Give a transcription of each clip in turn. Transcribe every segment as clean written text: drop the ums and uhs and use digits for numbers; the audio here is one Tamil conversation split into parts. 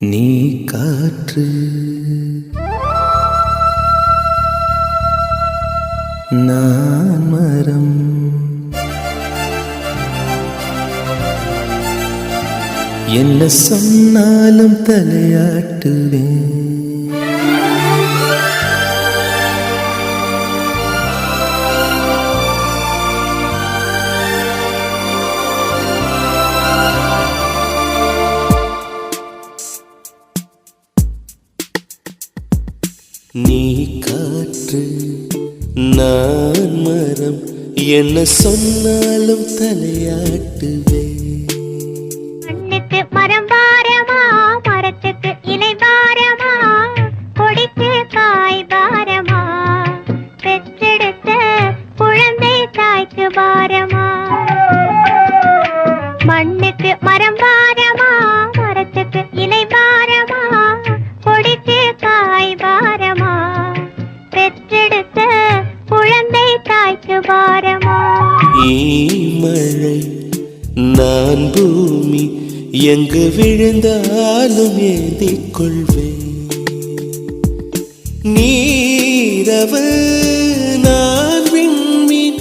நீ காற்று நான் மரம் என்ன சொன்னாலும் தலையாட்டுவேன். நீ காற்று நான் மரம் என்ன சொன்னாலும் தலையாட்டுவேன். மண்ணுக்கு மரம் பாரமா, மரத்துக்கு இலை பாரமா, கொடிக்கு காய் பாரமா, பெற்றெடுத்த குழந்தை தாய்க்கு பாரமா. மண்ணுக்கு மரம் பாரமா, மரத்துக்கு இலை பாரமா, கொடிக்கு காய் பாரமா, பெற்றெடுத்த குழந்தை தாய்க்கு பாரமா. மழை நான் பூமி எங்கு விழுந்தாலும் ஏந்திக் கொள்வேன். நீரவு நான் விண்மீன்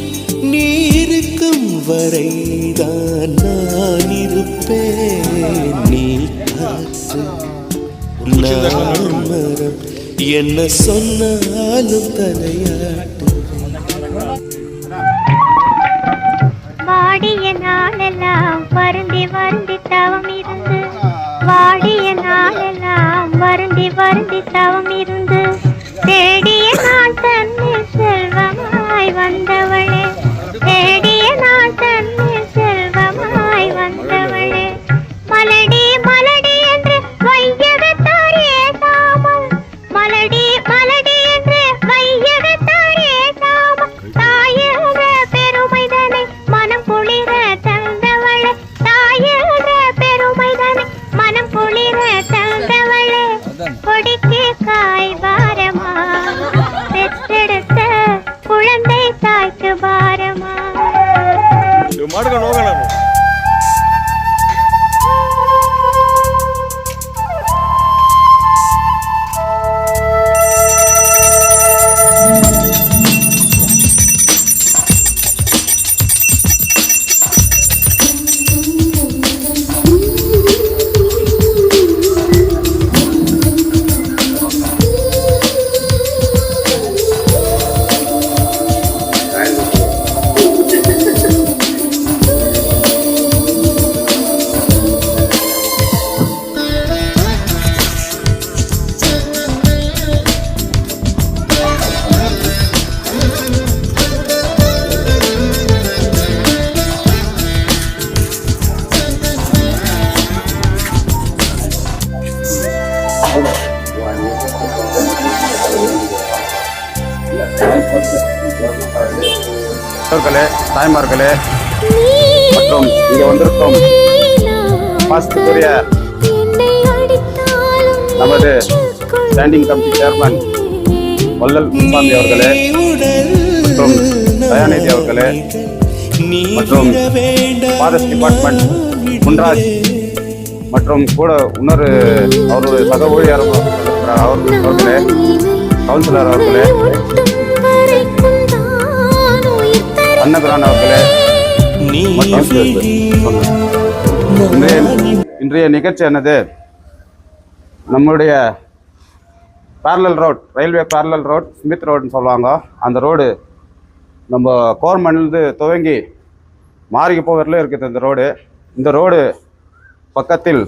நீருக்கும் வரைதான் நான் இருப்பேன். நீ காற்று நான் மரம் என்ன சொன்னாலும் தலையாட்டு. வாடிய நாளெல்லாம் வருந்தி வருந்தி தவம் இருந்து, வாடிய நாளெல்லாம் வருந்தி வருந்தி தவம் இருந்து, தேடிய நாள் தன்னில் செல்வமாய் வந்தவளே, தேடிய நாள் தன்னில் செல்வமாய் வந்தவளே. மலடி மலடி என்று வையகத்தார் ஏசாமல், மலடி மலடி என்று வையகத்தார் ஏசாமல், தாயென்ற பெருமைதனை மனம் குளிர தந்தவளே, தாயென்ற பெருமைதனை மனம் குளிர தந்தவளே. கொடிக்கு காய் பாரமா, பெற்றெடுத்த குழந்தை தாய்க்கு பாரமா. தாய்மார்களே மற்றும் இங்கே வந்திருக்கும் பாஸ்துக்குரிய நமது ஸ்டாண்டிங் கமிட்டி சேர்மன் வள்ளல் முன்சாமி அவர்களே மற்றும் தயாநிதி அவர்களே மற்றும் ஃபாரஸ்ட் டிபார்ட்மெண்ட் முன்ராஜ் மற்றும் கூட இன்னொரு அவருடைய சக ஊழியர் அவர்களே, கவுன்சிலர் அவர்களே, அன்னபிரான் அவர்களே, இன்றைய நிகழ்ச்சியானது நம்முடைய parallel road, railway parallel road, Smith ரோடுன்னு சொல்லுவாங்க. அந்த ரோடு நம்ம கோர்மண்லேருந்து துவங்கி மாறிக்கு போகிறதுல இருக்குது இந்த ரோடு. இந்த ரோடு பக்கத்தில்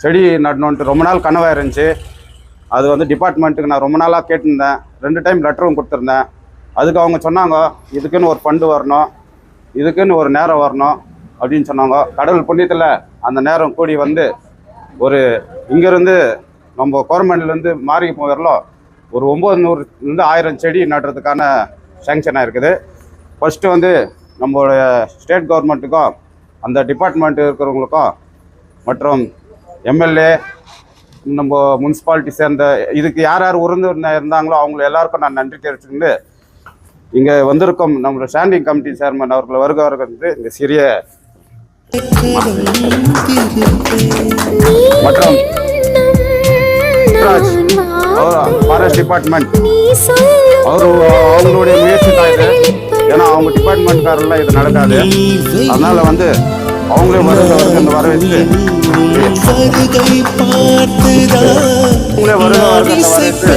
செடி நடணுன்ட்டு ரொம்ப நாள் கனவாக இருந்துச்சு. அது வந்து டிபார்ட்மெண்ட்டுக்கு நான் ரொம்ப நாளாக கேட்டிருந்தேன். 2 டைம் லெட்டரும் கொடுத்துருந்தேன். அதுக்கு அவங்க சொன்னாங்க, இதுக்குன்னு ஒரு ஃபண்டு வரணும், இதுக்குன்னு ஒரு நேரம் வரணும் அப்படின்னு சொன்னாங்க. கடவுள் புண்ணியத்தில் அந்த நேரம் கூடி வந்து ஒரு இங்கேருந்து நம்ம கவர்மெண்ட்லேருந்து மாறி போயிடலாம் ஒரு 900லேருந்து 1000 செடி நடுறதுக்கான சேங்ஷன் ஆகிருக்குது. ஃபஸ்ட்டு வந்து நம்மளுடைய ஸ்டேட் கவர்மெண்ட்டுக்கும் அந்த டிபார்ட்மெண்ட் இருக்கிறவங்களுக்கும் மற்றும் எம்எல்ஏ, நம்ம முனிசிபாலிட்டி சேர்ந்த இதுக்கு யார் யார் உருந்து இருந்தாங்களோ அவங்க எல்லாருக்கும் நான் நன்றி தெரிவிச்சுக்கிட்டு இங்கே வந்திருக்கும் நம்மளோட ஸ்டாண்டிங் கமிட்டி சேர்மன் அவர்கள் வருகிறது இந்த சிறிய மற்றும் நாகராஜ், ஃபாரஸ்ட் டிபார்ட்மெண்ட், அவங்களுடைய முயற்சி தான் இது. ஏன்னா அவங்க டிபார்ட்மெண்ட்காரெல்லாம் இது நடக்காது. அதனால வந்து அவங்களே வருங்க வரவேற்று வருகை பார்த்துதான் அவங்களே வருங்க வரவேற்று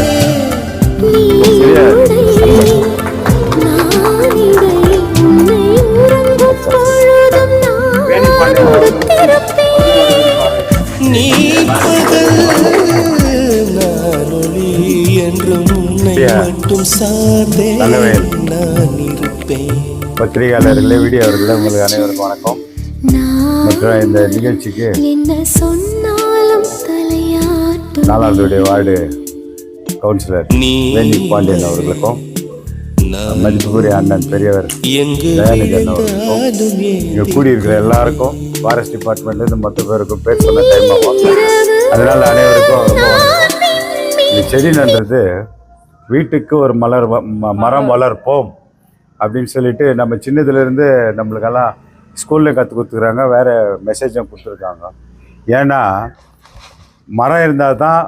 நீ பகல் நான் ஒளி என்றும் உன்னை மட்டும் சார்ந்தே நான் இருப்பேன். பத்திரிகையாளர்களே, வீடியோவர்களே, உங்களுக்கு அனைவருக்கும் வணக்கம். மற்றும் இந்த நிகழ்ச்சிக்கு நாலாவதுடைய வார்டு கவுன்சிலர் வேணி பாண்டியன் அவர்களுக்கும், மதிப்புக்குரிய அண்ணன் பெரியவர் தயாநிதன் அவர்களுக்கும், இங்கே கூடியிருக்கிற எல்லாருக்கும், ஃபாரஸ்ட் டிபார்ட்மெண்ட்லேருந்து மொத்த பேருக்கும் பேர் சொன்ன டைம் ஆகும். அதனால் அனைவருக்கும் ரொம்ப இந்த செடி நன்றது வீட்டுக்கு ஒரு மரம் வளர்ப்போம் அப்படின்னு சொல்லிட்டு நம்ம சின்னதுலேருந்து நம்மளுக்கெல்லாம் ஸ்கூல்லையும் கற்றுக் கொடுத்துக்கிறாங்க, வேறு மெசேஜும் கொடுத்துருக்காங்க. ஏன்னா மரம் இருந்தால் தான்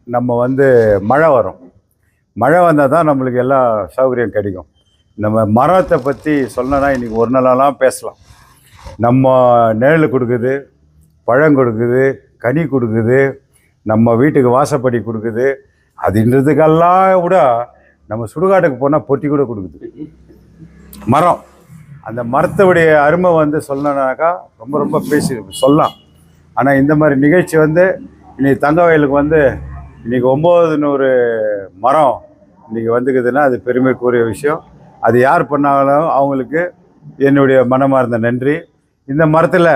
நம்ம வந்து மழை வரும், மழை வந்தால் தான் நம்மளுக்கு எல்லா சௌகரியம் கிடைக்கும். நம்ம மரத்தை பற்றி சொல்லணும்னா இன்றைக்கி ஒரு நாளெல்லாம் பேசலாம். நம்ம நிழல் கொடுக்குது, பழம் கொடுக்குது, கனி கொடுக்குது, நம்ம வீட்டுக்கு வாசப்படி கொடுக்குது. அதுன்றதுக்கெல்லாம் கூட நம்ம சுடுகாட்டுக்கு போனால் பொட்டி கூட கொடுக்குது மரம். அந்த மரத்துடைய அருமை வந்து சொல்லணுன்னாக்கா ரொம்ப ரொம்ப பேசி சொல்லலாம். ஆனால் இந்த மாதிரி நிகழ்ச்சி வந்து இன்றைக்கி தங்கவயலுக்கு வந்து இன்றைக்கி 900 மரம் இன்றைக்கி வந்துக்குதுன்னா அது பெருமைக்குரிய விஷயம். அது யார் பண்ணாலும் அவங்களுக்கு என்னுடைய மனமார்ந்த நன்றி. இந்த மரத்தில்,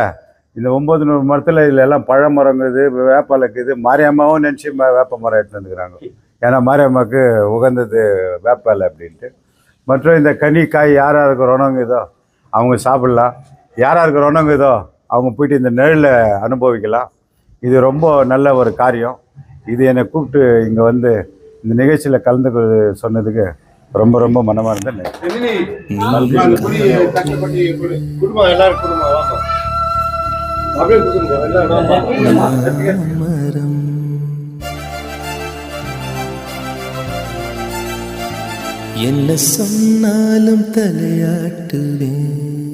இந்த 900 மரத்தில் இதில் எல்லாம் பழ மரங்குது, வேப்பாலை இருக்குது. மாரியம்மாவும் நினச்சி வேப்ப மரம் எடுத்து வந்துக்கிறாங்க. ஏன்னா மாரியம்மாவுக்கு உகந்தது வேப்பாலை அப்படின்ட்டு. மற்றும் இந்த கனி காய் யாராருக்கு ரணங்குதோ அவங்க சாப்பிட்லாம், யாராருக்கு ரணங்குதோ அவங்க போயிட்டு இந்த நிழலை அனுபவிக்கலாம். இது ரொம்ப நல்ல ஒரு காரியம். இது என்னை கூப்பிட்டு இங்கே வந்து இந்த நிகழ்ச்சியில் கலந்து சொன்னதுக்கு ரொம்ப ரொம்ப மனமார்ந்த நன்றி. என்ன சொன்னாலும் தலையாட்டுவேன்.